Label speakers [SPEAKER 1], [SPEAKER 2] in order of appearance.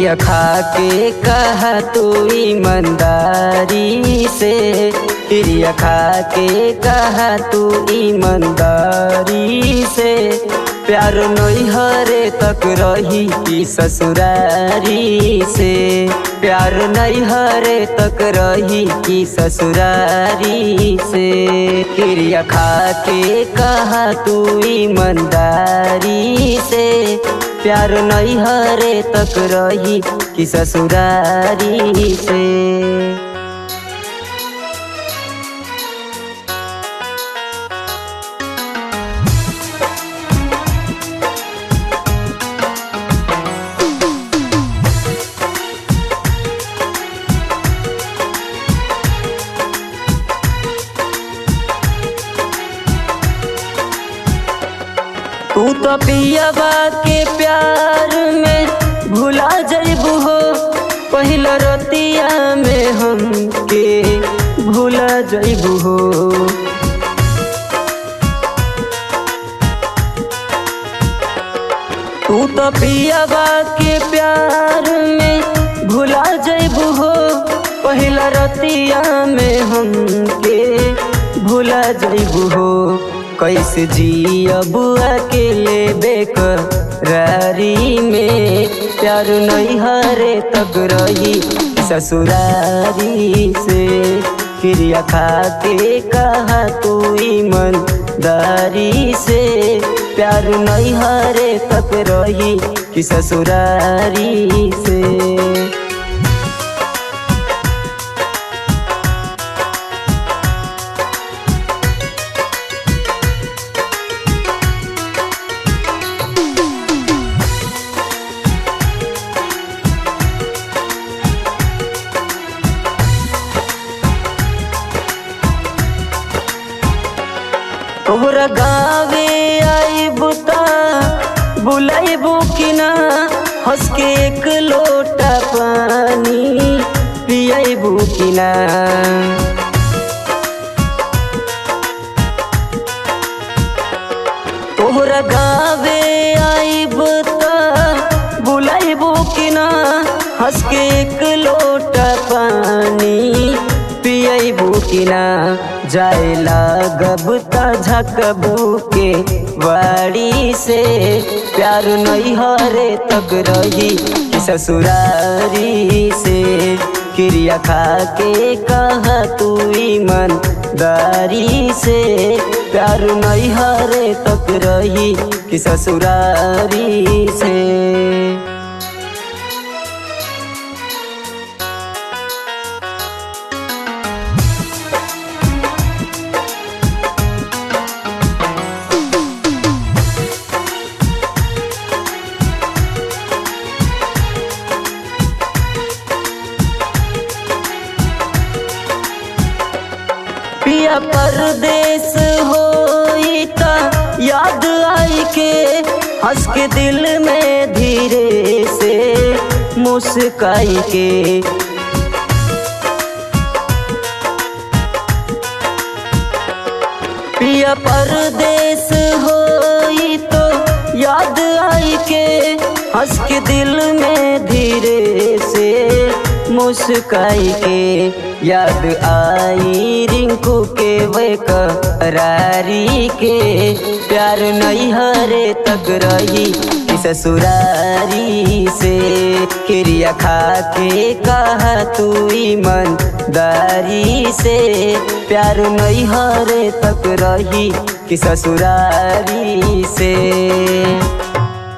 [SPEAKER 1] क्रिया खा के कहा तू ईमानदारी से, क्रिया खा के कहा तू ईमानदारी से। प्यार नैहरे तक रही कि ससुरारी से, प्यार नैहरे तक रही कि ससुरारी से। क्रिया खा के कहा तू ईमानदारी से, प्यार नैहरे तक रही कि ससुरारी से। तू तो पियाबा के प्यार में भुला जइबू हो, पहिला रतिया में हमके भुला जइबू हो। तू तो पियाबा के प्यार में भुला जइबू हो, पहिला रतिया में हमके भुला जइबू हो। कैसे जियब अकेले बेकरारी में, प्यार नैहरे तक रही ससुरारी से। क्रिया खा के कहा तू ईमानदारी से, प्यार नैहरे तक रही कि ससुरारी से। तोहरा गावे आइबू ता बुलाइबू कि ना, हंस के एक लोटा पानी पियाइबू कि ना। तोहरा गावे आइबू ता बुलाइबू कि ना, हंस के एक लोटा पानी पियाइबू कि ना। जाए लागब ता झकबू के बाड़ी से, प्यार नैहरे तक रही कि ससुरारी से। क्रिया खा के कहा तू ईमानदारी से, प्यार नैहरे तक रही कि ससुरारी से। पिया परदेस होई ता याद आई के, हंस के दिल में धीरे से मुस्काई के। पिया परदेस होई तो याद आई के, हंस के दिल में धीरे से मुस्काई के। याद आई रिंकू के बेकरारी के, प्यार नैहरे तक रही कि ससुरारी से। क्रिया खा के कहा तू ईमानदारी से, प्यार नैहरे तक रही कि ससुरारी से।